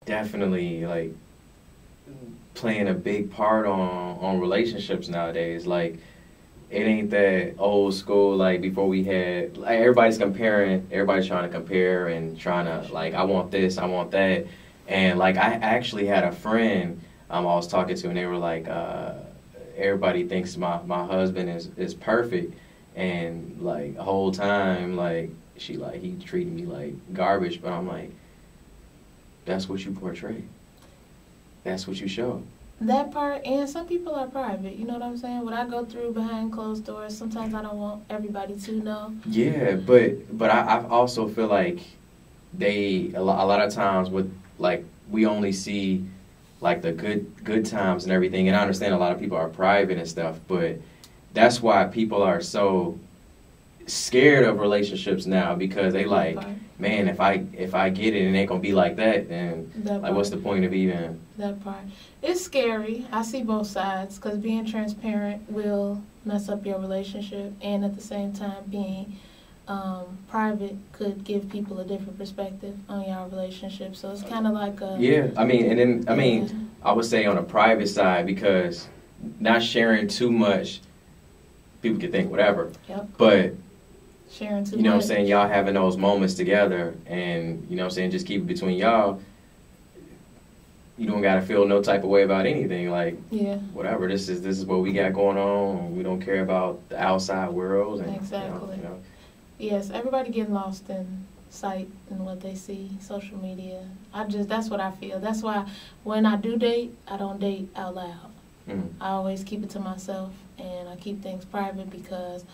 definitely like playing a big part on relationships nowadays. Like it ain't that old school like before we had like everybody's comparing, everybody's trying to compare and trying to like I want this, I want that. And like I actually had a friend I was talking to and they were like everybody thinks my husband is perfect and like the whole time like she like he treated me like garbage, but I'm like that's what you portray. That's what you show. That part, and some people are private, you know what I'm saying? What I go through behind closed doors, sometimes I don't want everybody to know. Yeah, but I also feel like a lot of times with like we only see like the good times and everything, and I understand a lot of people are private and stuff, but that's why people are so scared of relationships now because they like, man, if I get it and it ain't gonna be like that, then like what's the point of even that part? It's scary. I see both sides because being transparent will mess up your relationship, and at the same time being private could give people a different perspective on your relationship. So it's kind of like a I would say on a private side because not sharing too much, people can think whatever. Yep. But sharing too much. You know what I'm saying? Y'all having those moments together and, you know what I'm saying, just keep it between y'all. You don't got to feel no type of way about anything. Like, whatever, this is what we got going on. We don't care about the outside world. And, exactly. You know. Yes, everybody getting lost in sight and what they see, social media. That's what I feel. That's why when I do date, I don't date out loud. Mm-hmm. I always keep it to myself and I keep things private because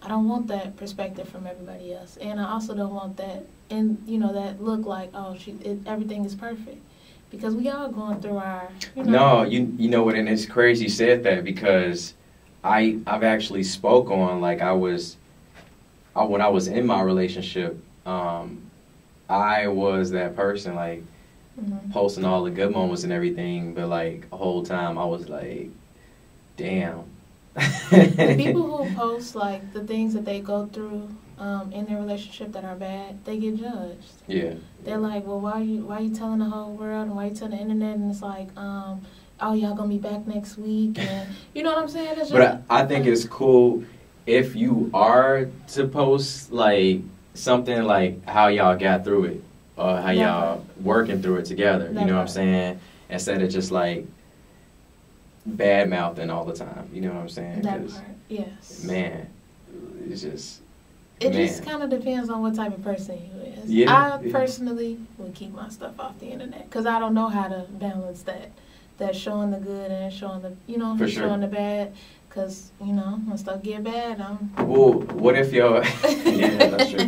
I don't want that perspective from everybody else. And I also don't want that, and that look like, oh, everything is perfect. Because we all going through our, No, you know what, and it's crazy you said that because I've actually spoke on, like when I was in my relationship, I was that person, like, posting all the good moments and everything, but, like, the whole time I was like, damn. The people who post, like, the things that they go through in their relationship that are bad, they get judged. Yeah. They're like, well, why are you telling the whole world and why are you telling the internet? And it's like, oh, y'all gonna be back next week. And you know what I'm saying? It's just, but I think it's cool if you are to post, like, something like how y'all got through it or how y'all working through it together. You know what I'm saying? Instead of just, like, bad mouthing all the time. You know what I'm saying? That part, yes. Man, it's just... It just kind of depends on what type of person you is. Yeah, I personally would keep my stuff off the internet because I don't know how to balance that showing the good and showing the showing the bad. Because when stuff get bad, Well, what if your yeah, that's true.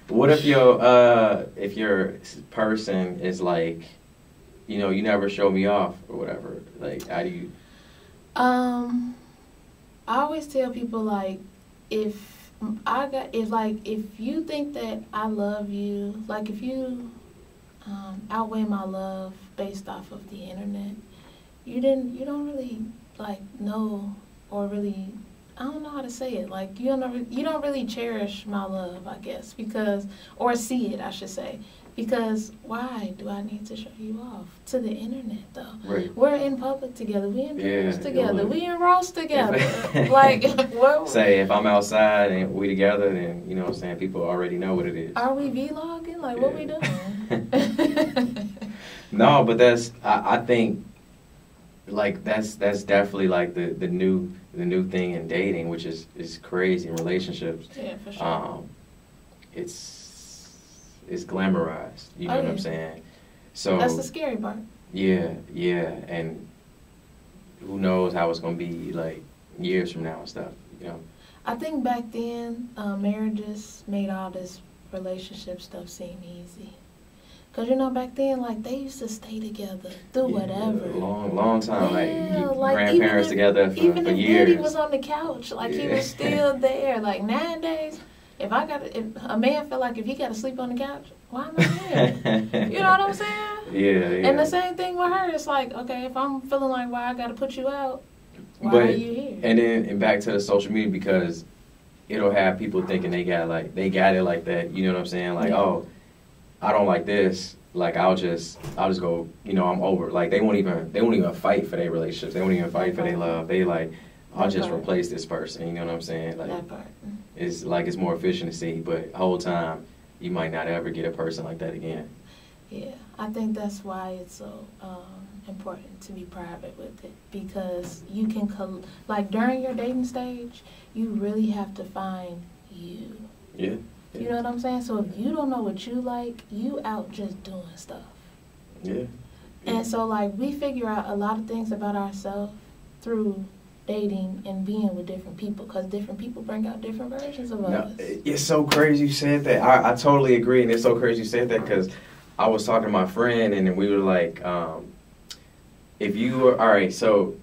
What if your person is like, you never show me off or whatever? Like, how do you? I always tell people like if you think that I love you, like if you outweigh my love based off of the internet, you don't really like know or really, I don't know how to say it, like you don't really cherish my love, I guess, or see it, I should say. Because why do I need to show you off to the internet, though? Right. We're in public together. We in pictures together. We in roast together. Like, what? Say, if I'm outside and we together, then, you know what I'm saying, people already know what it is. Are we vlogging? Like, what we doing? No, but I think, like, that's definitely, like, the new thing in dating, which is crazy in relationships. Yeah, for sure. It's glamorized, you know what I'm saying? So that's the scary part. Yeah, and who knows how it's gonna be like years from now and stuff, I think back then, marriages made all this relationship stuff seem easy. Cause back then, like they used to stay together through whatever. Long time, like grandparents together for even if years. Daddy was on the couch, like he was still there. Like nowadays. If a man feel like if he got to sleep on the couch, why am I there? You know what I'm saying? Yeah. And the same thing with her. It's like, okay, if I'm feeling like why I got to put you out, why are you here? And then back to the social media because it'll have people thinking they got it like that. You know what I'm saying? Like, oh, I don't like this. like I'll just go, you know, I'm over. Like they won't even fight for their relationships. They won't even fight for their love. They like, I'll just replace this person. You know what I'm saying? Like That part. it's like it's more efficiency, but the whole time you might not ever get a person like that again. Yeah, I think that's why it's so important to be private with it, because you can like during your dating stage, you really have to find you. Yeah. You know what I'm saying? So if you don't know what you like, you out just doing stuff. Yeah. And so like we figure out a lot of things about ourselves through dating and being with different people, because different people bring out different versions of us. It's so crazy you said that. I totally agree, and it's so crazy you said that, because I was talking to my friend, and then we were like, if you were, all right, so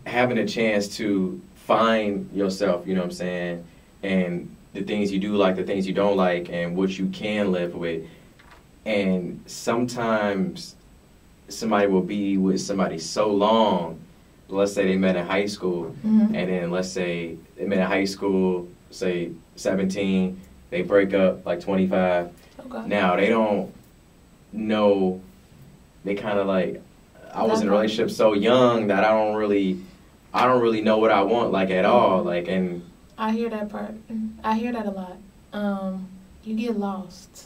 having a chance to find yourself, you know what I'm saying, and the things you do like, the things you don't like, and what you can live with. And sometimes somebody will be with somebody so long, let's say they met in high school, and then let's say they met in high school, say 17, they break up like 25. Okay. Now they don't know, they kind of like, I was in a relationship so young that I don't really know what I want like at all. Like, and I hear that part. I hear that a lot. You get lost.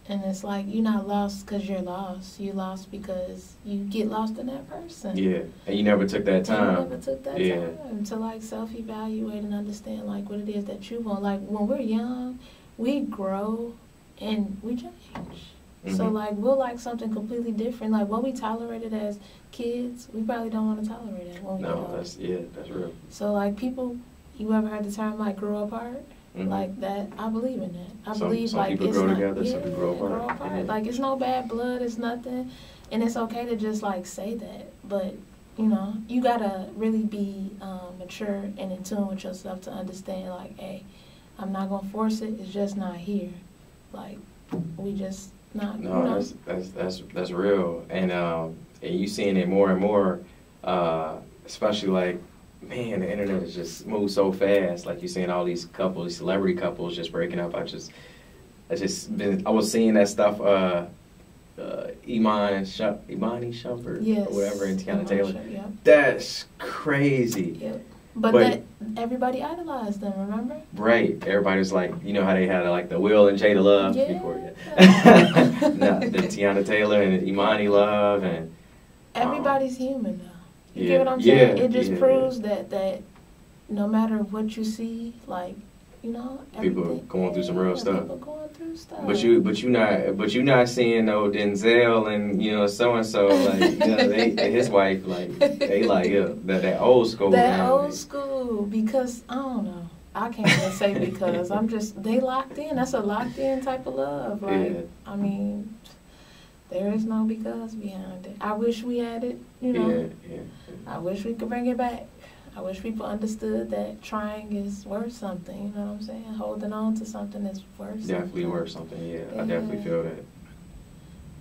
And it's like, you're not lost because you're lost. You lost because you get lost in that person. Yeah, and you never took that time. You never took that time to like self-evaluate and understand like what it is that you want. Like when we're young, we grow and we change. So like we'll like something completely different. Like what we tolerated as kids, we probably don't want to tolerate it when we get older. That's real. So like people, you ever heard the term like grow apart? Like that, I believe in that. I believe some like people it's grow not, together, yeah, some people grow apart. Yeah. Like it's no bad blood, it's nothing, and it's okay to just like say that. But you know, you gotta really be mature and in tune with yourself to understand. Like, hey, I'm not gonna force it. It's just not here. Like, we just not. No, you know? that's real, and you seeing it more and more, especially like. Man, the internet has just moved so fast. Like you're seeing all these couples, these celebrity couples just breaking up. I was seeing that stuff. Imani Shumpert, yes, or whatever, and Tiana Taylor. Yep. That's crazy. Yep. But that, everybody idolized them. Remember? Right. Everybody was like, you know how they had like the Will and Jada Love before. No, the Tiana Taylor and Imani Love, and everybody's human though. You get what I'm saying? It just proves that no matter what you see, like, you know, people going through some real stuff. People going through stuff. But you not seeing no Denzel and you know so and so like you know, they his wife like they like that old school. That old school, because I don't know. I can't even say because I'm just they locked in. That's a locked in type of love. Like I mean. There is no because behind it. I wish we had it, you know. Yeah. I wish we could bring it back. I wish people understood that trying is worth something, you know what I'm saying? Holding on to something is worth something. Definitely worth something, yeah. I definitely feel that.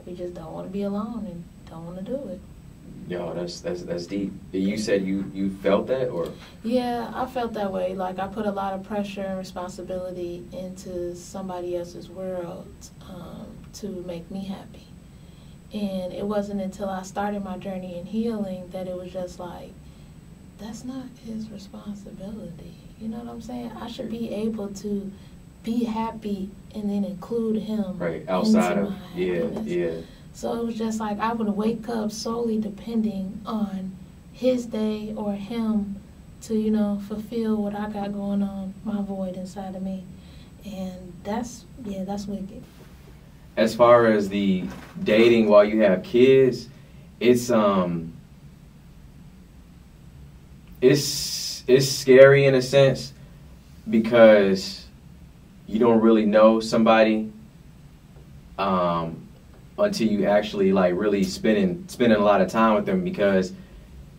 We just don't want to be alone and don't want to do it. Yo, that's deep. You said you felt that, or? Yeah, I felt that way. Like I put a lot of pressure and responsibility into somebody else's world to make me happy. And it wasn't until I started my journey in healing that it was just like, that's not his responsibility. You know what I'm saying? I should be able to be happy and then include him. Right, outside of, yeah. So it was just like I would wake up solely depending on his day or him to, you know, fulfill what I got going on, my void inside of me. And that's wicked. As far as the dating while you have kids, it's scary in a sense because you don't really know somebody until you actually like really spending a lot of time with them, because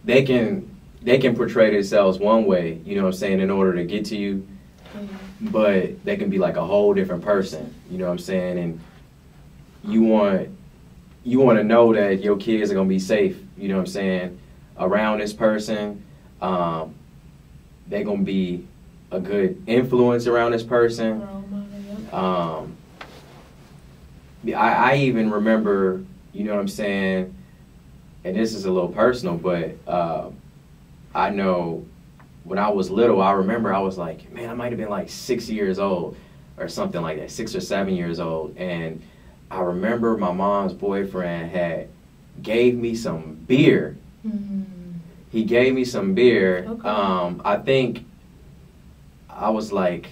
they can portray themselves one way, you know what I'm saying, in order to get to you, but they can be like a whole different person, you know what I'm saying, and you want to know that your kids are going to be safe, you know what I'm saying, around this person. They're going to be a good influence around this person. I even remember, you know what I'm saying, and this is a little personal, but I know when I was little, I remember I was like, man, I might have been like 6 years old or something like that, 6 or 7 years old. And I remember my mom's boyfriend had gave me some beer. Mm-hmm. He gave me some beer. Okay. I think I was like,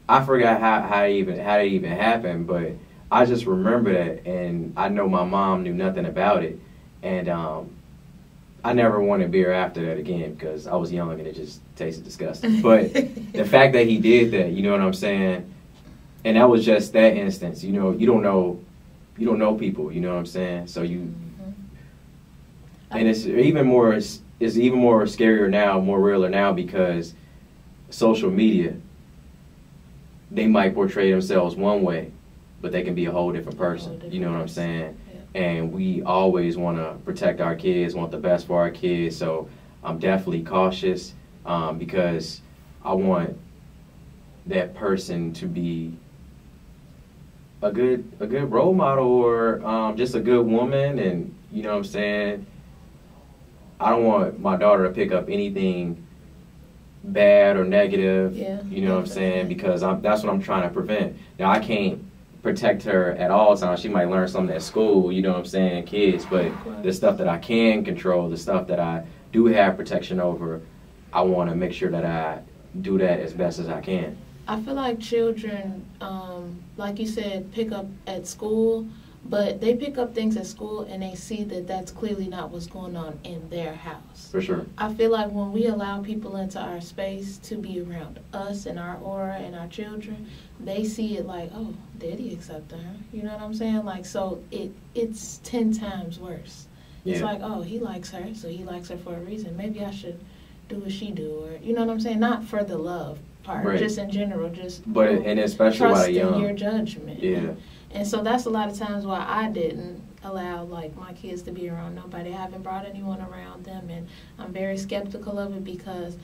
I forgot how it even happened, but I just remember that, and I know my mom knew nothing about it, and I never wanted beer after that again because I was young and it just tasted disgusting. But the fact that he did that, you know what I'm saying, and that was just that instance. You know, you don't know people. You know what I'm saying? So you, and it's even more scarier now, more realer now because social media. They might portray themselves one way, but they can be a whole different person. You know what I'm saying? Yeah. And we always want to protect our kids, want the best for our kids. So I'm definitely cautious because I want that person to be a good role model or just a good woman. And you know what I'm saying? I don't want my daughter to pick up anything bad or negative, you know what I'm saying, because that's what I'm trying to prevent. Now, I can't protect her at all times. She might learn something at school, you know what I'm saying, kids, but the stuff that I can control, the stuff that I do have protection over, I want to make sure that I do that as best as I can. I feel like children, like you said, pick up at school, but they pick up things at school and they see that that's clearly not what's going on in their house. For sure. I feel like when we allow people into our space to be around us and our aura and our children, they see it like, oh, Daddy accepted her. You know what I'm saying? Like, so it's 10 times worse. Yeah. It's like, oh, he likes her, so he likes her for a reason. Maybe I should do what she do, or you know what I'm saying? Not for the love part, right. Just in general, just and especially while young. Your judgment. Yeah. And so that's a lot of times why I didn't allow like my kids to be around nobody. I haven't brought anyone around them, and I'm very skeptical of it because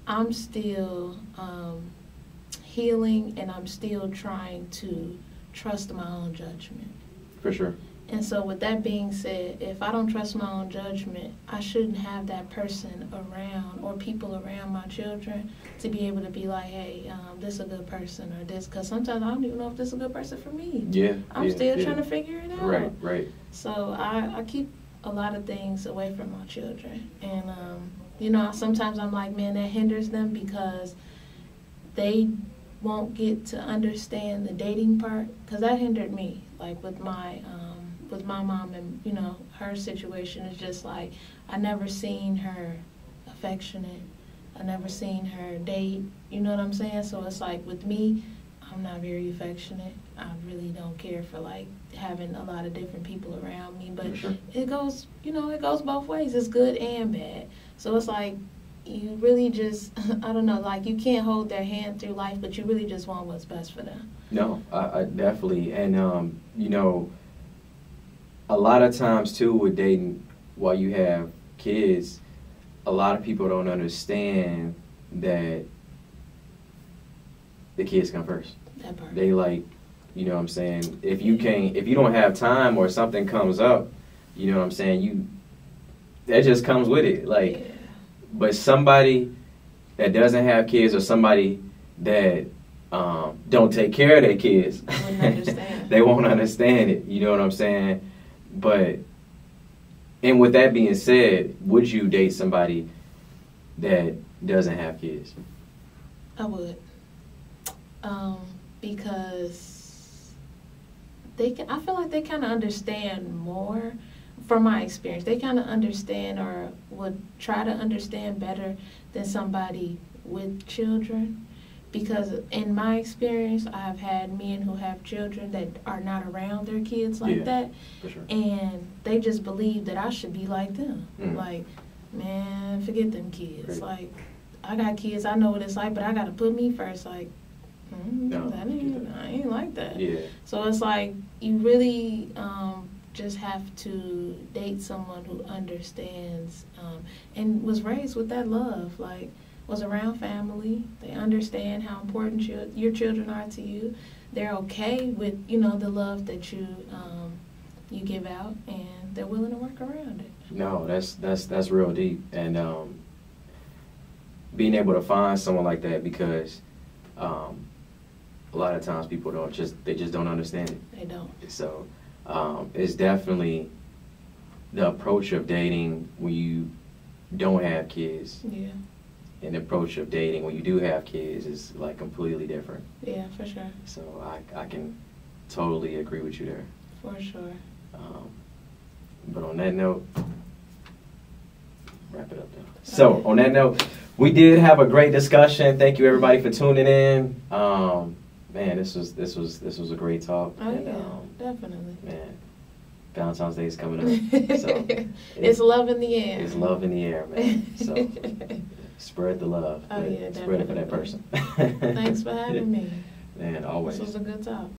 I'm still healing and I'm still trying to trust my own judgment. For sure. And so with that being said, if I don't trust my own judgment, I shouldn't have that person around or people around my children to be able to be like, hey, this is a good person or this, because sometimes I don't even know if this is a good person for me. Yeah. I'm still trying to figure it out. Right. So I keep a lot of things away from my children. And, you know, sometimes I'm like, man, that hinders them because they won't get to understand the dating part, because that hindered me, like with my mom and, you know, her situation is just like, I never seen her affectionate. I never seen her date. You know what I'm saying? So it's like with me, I'm not very affectionate. I really don't care for like having a lot of different people around me. But sure. It goes both ways. It's good and bad. So it's like you really just, I don't know, like you can't hold their hand through life, but you really just want what's best for them. No, I definitely. And, you know, a lot of times, too, with dating while you have kids, a lot of people don't understand that the kids come first. That part. They like, you know what I'm saying, if you don't have time or something comes up, you know what I'm saying, that just comes with it. Like, yeah. But somebody that doesn't have kids or somebody that don't take care of their kids, they won't understand it. You know what I'm saying? But, and with that being said, would you date somebody that doesn't have kids? I would. Because I feel like they kind of understand more from my experience. They kind of understand or would try to understand better than somebody with children. Because in my experience, I've had men who have children that are not around their kids like that. For sure. And they just believe that I should be like them. Like, man, forget them kids. Great. Like, I got kids, I know what it's like, but I got to put me first. Like, I ain't like that. Yeah. So it's like, you really just have to date someone who understands and was raised with that love. Like, was around family. They understand how important your children are to you. they're okay with, the love that you give out, and they're willing to work around it. No, that's real deep, and being able to find someone like that, because a lot of times people they just don't understand it. They don't. So it's definitely the approach of dating when you don't have kids. Yeah. And the approach of dating when you do have kids is like completely different. Yeah, for sure. So I can totally agree with you there. For sure. But on that note, wrap it up though. So on that note, we did have a great discussion. Thank you everybody for tuning in. Man, this was a great talk. Oh, and, definitely. Man, Valentine's Day is coming up. So it's love in the air. It's love in the air, man. So spread the love. Oh, yeah, spread it for that person. Thanks for having me. Man, always. This was a good talk.